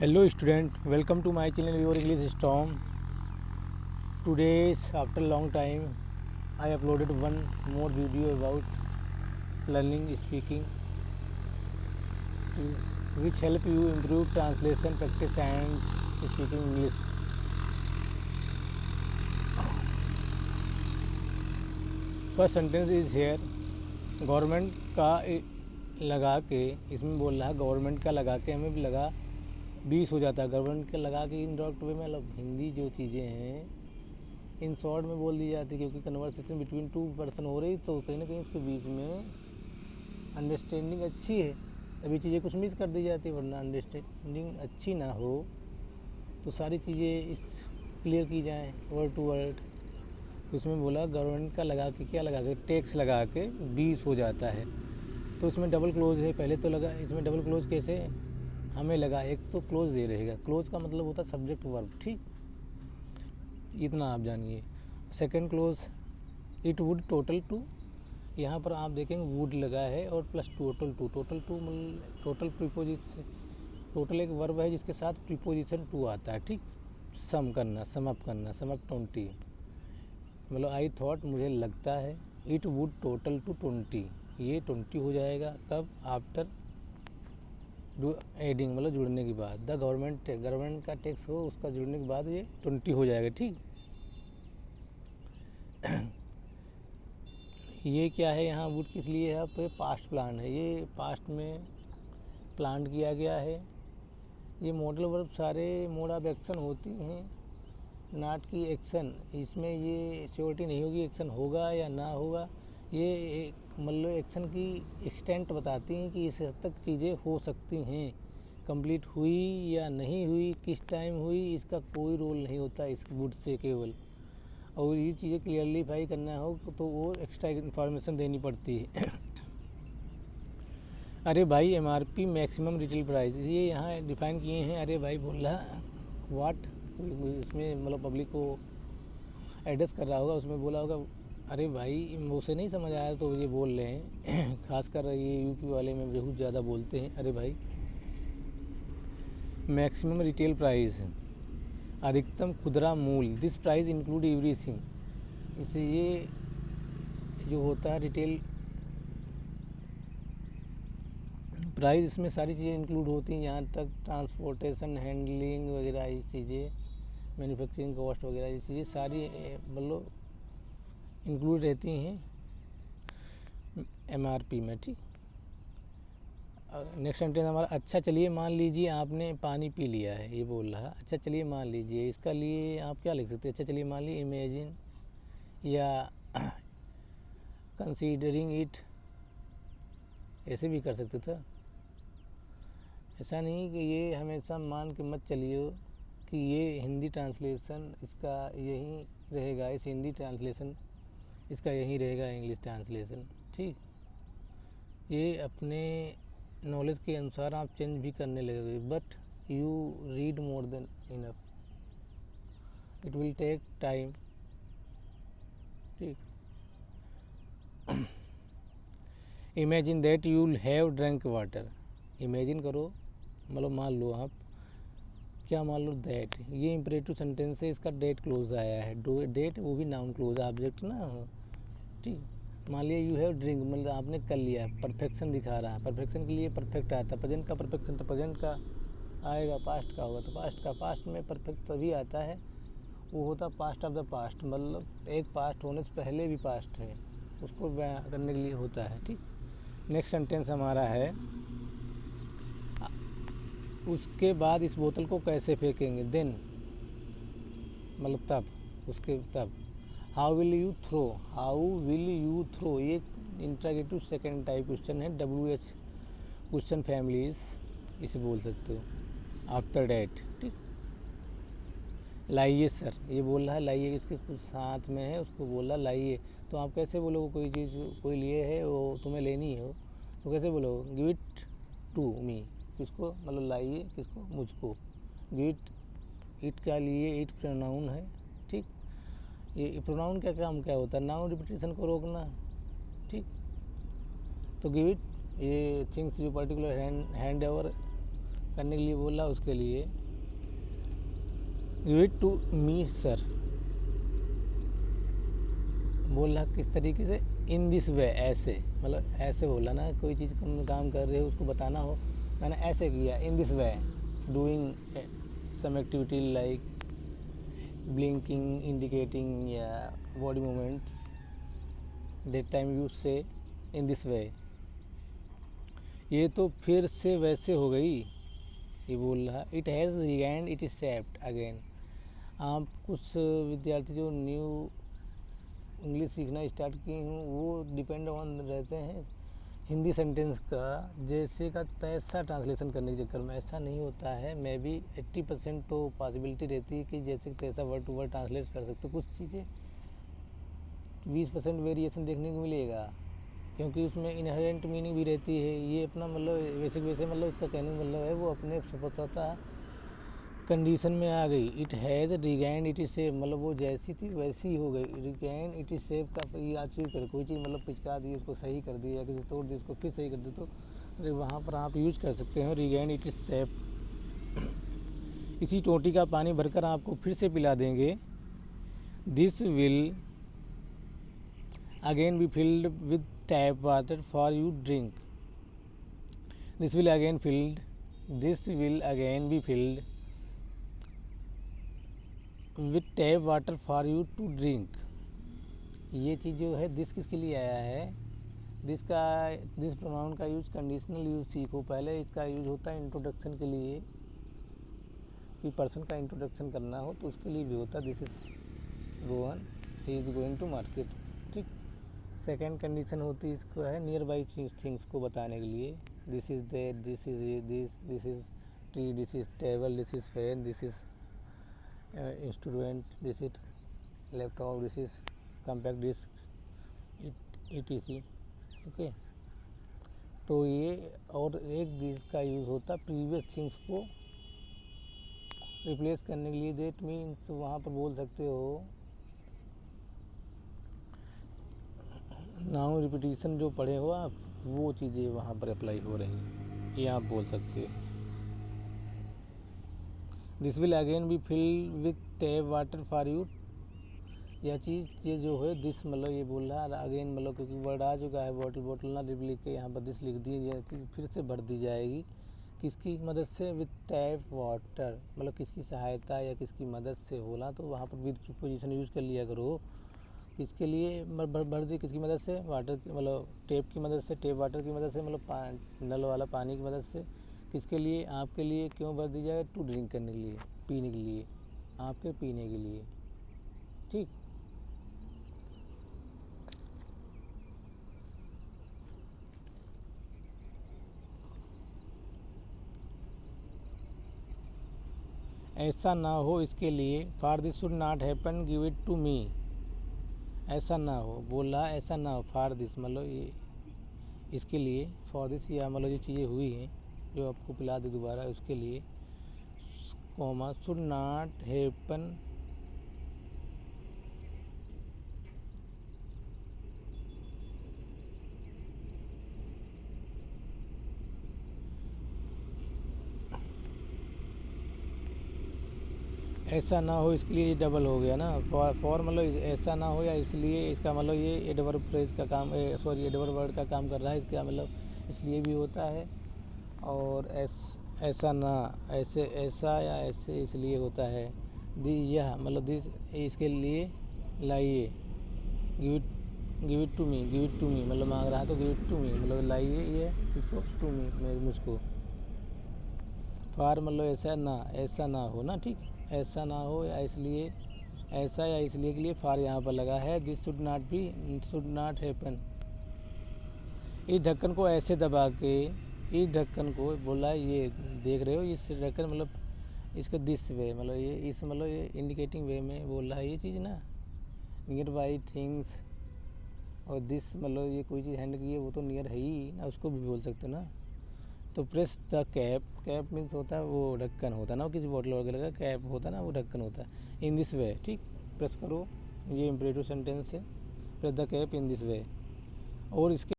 Hello student, welcome to my channel Your English Storm. Today after long time I uploaded one more video about learning speaking which help you improve translation practice and speaking English. First sentence is here, government का लगा के, इसमें बोल रहा है government का लगा के हमें लगा 20 हो जाता है। गवर्नमेंट के लगा के इनडायरेक्ट वे में मतलब हिंदी जो चीज़ें हैं इन शॉर्ट में बोल दी जाती है, क्योंकि कन्वर्सेशन बिटवीन टू पर्सन हो रही तो कहीं ना कहीं उसके बीच में अंडरस्टैंडिंग अच्छी है तभी चीज़ें कुछ मिस कर दी जाती है, वरना अंडरस्टैंडिंग अच्छी ना हो तो सारी चीज़ें इस क्लियर की जाएँ वर्ड टू वर्ड। तो इसमें बोला गवर्नमेंट का लगा के, क्या लगा के, टैक्स लगा के 20 हो जाता है। तो इसमें डबल क्लोज है, पहले तो लगा, इसमें डबल क्लोज कैसे हमें लगा, एक तो क्लोज दे रहेगा, क्लोज का मतलब होता है सब्जेक्ट वर्ब, ठीक, इतना आप जानिए। Second close, it would total two, यहाँ पर आप देखेंगे वुड लगा है और प्लस टोटल टू मतलब टोटल प्रीपोजिशन, टोटल एक वर्ब है जिसके साथ प्रीपोजिशन टू आता है, ठीक, सम करना, सम अप करना, सम अप 20, मतलब आई थॉट मुझे लगता है, इट वुड टोटल टू 20, ये 20 हो जाएगा कब, आफ्टर एडिंग मतलब जुड़ने के बाद, द गवर्नमेंट का टैक्स हो उसका जुड़ने के बाद ये 20 हो जाएगा, ठीक। ये क्या है यहाँ वुड किस लिए है, पे पास्ट प्लान है, ये पास्ट में प्लान किया गया है। ये मॉडल वर्ब सारे मोड ऑफ एक्शन होती हैं, नॉट की एक्शन, इसमें ये श्योरिटी नहीं होगी एक्शन होगा या ना होगा, ये एक मतलब एक्शन की एक्सटेंट बताती हैं कि इस हद तक चीज़ें हो सकती हैं, कंप्लीट हुई या नहीं हुई, किस टाइम हुई, इसका कोई रोल नहीं होता इस वुड से केवल। और ये चीज़ें क्लियरलीफाई करना हो तो वो एक्स्ट्रा इन्फॉर्मेशन देनी पड़ती है। अरे भाई MRP मैक्सिमम रिटेल प्राइस, ये यहाँ डिफाइन किए हैं। अरे भाई बोल रहा वाट, इसमें मतलब पब्लिक को एड्रेस कर रहा होगा, उसमें बोला होगा अरे भाई उसे नहीं समझ आया तो ये बोल रहे हैं। खासकर ये यूपी वाले में बहुत ज़्यादा बोलते हैं, अरे भाई मैक्सिमम रिटेल प्राइस, अधिकतम खुदरा मूल्य, दिस प्राइस इंक्लूड एवरीथिंग, इससे ये जो होता है रिटेल प्राइस, इसमें सारी चीज़ें इंक्लूड होती हैं, यहाँ तक ट्रांसपोर्टेशन, हैंडलिंग वगैरह ये चीज़ें, मैन्युफैक्चरिंग कॉस्ट वगैरह ये चीज़ें सारी मतलब इंक्लूड रहती हैं MRP में, ठीक। नेक्स्ट सेंटेंस हमारा, अच्छा चलिए मान लीजिए आपने पानी पी लिया है, ये बोल रहा है अच्छा चलिए मान लीजिए, इसका लिए आप क्या लिख सकते हैं, अच्छा चलिए मान लीजिए, इमेजिन या कंसीडरिंग इट, ऐसे भी कर सकते थे। ऐसा नहीं कि ये हमेशा मान के मत चलिए कि ये हिंदी ट्रांसलेशन इसका यही रहेगा, इस हिंदी ट्रांसलेशन इसका यही रहेगा इंग्लिश ट्रांसलेशन, ठीक। ये अपने नॉलेज के अनुसार आप चेंज भी करने लगोगे, but you read more than enough, it will take time, ठीक। Imagine that you will have drunk water, imagine करो मतलब मान लो आप, क्या मान लो दैट, ये इंपरेटिव सेंटेंस है, इसका डेट क्लोज आया है, डेट वो भी नाउन क्लोज ऑब्जेक्ट ना हो, ठीक। मान लिया यू हैव ड्रिंक मतलब आपने कर लिया, परफेक्शन दिखा रहा है, परफेक्शन के लिए परफेक्ट आता है, प्रेजेंट का परफेक्शन तो प्रेजेंट का आएगा, पास्ट का होगा तो पास्ट का, पास्ट में परफेक्ट तभी आता है, वो होता पास्ट ऑफ द पास्ट, मतलब एक पास्ट होने से पहले भी पास्ट है, उसको बयां करने के लिए होता है, ठीक। नेक्स्ट सेंटेंस हमारा है, उसके बाद इस बोतल को कैसे फेंकेंगे, देन मतलब तब, उसके तब, हाउ विल यू थ्रो, ये इंट्रोगेटिव सेकेंड टाइप क्वेश्चन है, WH क्वेश्चन फैमिलीज इसे बोल सकते हो, आफ्टर डैट, ठीक। लाइए सर, ये बोल रहा है लाइए, इसके कुछ साथ में है, उसको बोल रहा लाइए, तो आप कैसे बोलोगे, कोई चीज़ कोई लिए है वो तुम्हें लेनी हो तो कैसे बोलोगे, गिव इट टू मी, किसको मतलब लाइए, किसको, मुझको, गिव इट का लिए इट प्रोनाउन है, ठीक। ये प्रोनाउन का काम क्या होता है, नाउन रिपीटेशन को रोकना, ठीक। तो गिव इट, ये थिंग्स जो पर्टिकुलर हैंड ओवर करने के लिए बोला, उसके लिए give it to me sir. बोला किस तरीके से, इन दिस वे, ऐसे, मतलब ऐसे बोला ना, कोई चीज़ काम कर रहे हो उसको बताना हो, मैंने ऐसे किया, in this way, doing some activity like blinking, indicating या body movements, that time you say in this वे। ये तो फिर से वैसे हो गई, ये बोल रहा, it has regained it stepped again. आप कुछ विद्यार्थी जो न्यू इंग्लिश सीखना स्टार्ट किए हूँ वो डिपेंड ऑन रहते हैं हिंदी सेंटेंस का जैसे का तैसा ट्रांसलेशन करने के चक्कर में। ऐसा नहीं होता है, मैं भी 80% तो पॉसिबिलिटी रहती है कि जैसे तैसा वर्ड टू वर्ड ट्रांसलेट कर सकते हो। कुछ चीज़ें 20% वेरिएशन देखने को मिलेगा, क्योंकि उसमें इनहेरेंट मीनिंग भी रहती है। ये अपना मतलब वैसे मतलब उसका कहने का मतलब है वो अपने स्वतंत्रता कंडीशन में आ गई। It has regained it safe, मतलब वो जैसी थी वैसी ही हो गई। रिगेन इट सेफ का ये अचीव कर, कोई चीज़ मतलब पिचका दी, उसको सही कर दी, या किसी तोड़ दी उसको फिर सही कर दी, तो वहाँ पर आप यूज कर सकते हो रिगेन इट सेफ। इसी टोटी का पानी भरकर आपको फिर से पिला देंगे। This will again be filled with tap water for you drink. This will again be filled with tap water for you to drink. ये चीज़ जो है दिस किसके लिए आया है, दिस प्रोनाउन का यूज कंडीशनल यूज सीखो पहले। इसका यूज होता है इंट्रोडक्शन के लिए, कि पर्सन का इंट्रोडक्शन करना हो तो उसके लिए भी होता है। This is Rohan, he is going to market, ठीक। सेकेंड कंडीशन होती है इसको है नियर बाई थिंग्स को बताने के लिए। This is there, this is tree, this is table, this is fan, this is instrument, this is laptop, this is compact disc, etc। Okay, तो ये और एक दिस का यूज़ होता है प्रीवियस थिंग्स को रिप्लेस करने के लिए। दैट मीन्स वहाँ पर बोल सकते हो नाउन रिपीटिशन जो पढ़े हो आप, वो चीज़ें वहाँ पर अप्लाई हो रही, ये आप बोल सकते हो। This will again be filled with tap water for you. यह चीज़ ये जो है दिस मतलब ये बोल रहा है अगेन, मतलब क्योंकि वर्ड आ चुका है, बॉटल ना लिख के यहाँ पर दिस लिख दी, यह चीज़ फिर से भर दी जाएगी। किसकी मदद से, विथ टैप वाटर, मतलब किसकी सहायता या किसकी मदद से बोला, तो वहाँ पर विद प्रीपोजिशन यूज़ कर लिया करो। किसके लिए भर दी, किसकी मदद से, वाटर मतलब टैप की मदद से, टैप वाटर की मदद से, मतलब नल वाला पानी की मदद से। किसके लिए, आपके लिए। क्यों भर दी जाए, टू ड्रिंक करने के लिए, पीने के लिए, आपके पीने के लिए, ठीक। ऐसा ना हो इसके लिए, for this should not happen give it to me. ऐसा ना हो, बोल रहा ऐसा ना हो, फॉर दिस मतलब ये इसके लिए, फॉर दिस या मतलब जो चीज़ें हुई हैं जो आपको पिला दे दोबारा उसके लिए, कॉमा शुड नॉट हैपन ऐसा ना हो इसके लिए, ये डबल हो गया ना। फॉर मतलब ऐसा ना हो या इसलिए, इसका मतलब ये एडवर्ब फ्रेज का काम, सॉरी एडवर्ब वर्ड का काम कर रहा है। इसका मतलब इसलिए भी होता है, और ऐसा ना, ऐसे, ऐसा या ऐसे इसलिए होता है। यह मतलब दिस इसके लिए लाइए, गिव इट टू मी, मतलब मांग रहा है तो गिव इट टू मी मतलब लाइए ये इसको, टू मी मुझको। फॉर मतलब ऐसा ना हो ना, ठीक। ऐसा ना हो या इसलिए, ऐसा या इसलिए के लिए फॉर यहाँ पर लगा है। This should not happen. इस ढक्कन को ऐसे दबा के, इस ढक्कन को बोला, ये देख रहे हो इस ढक्कन मतलब इसका दिस वे मतलब ये इस मतलब ये इंडिकेटिंग वे में बोल रहा है ये चीज़ ना, नियर बाई थिंग्स। और दिस मतलब ये कोई चीज़ हैंड की है वो तो नियर है ही ना, उसको भी बोल सकते ना। तो press the cap, cap means होता है वो ढक्कन होता है ना, वो किसी बॉटल वगैरह का कैप होता है ना, वो ढक्कन होता है। इन दिस वे, ठीक, प्रेस करो, ये इम्परेटिव सेंटेंस है। Press the cap in this वे। और इसके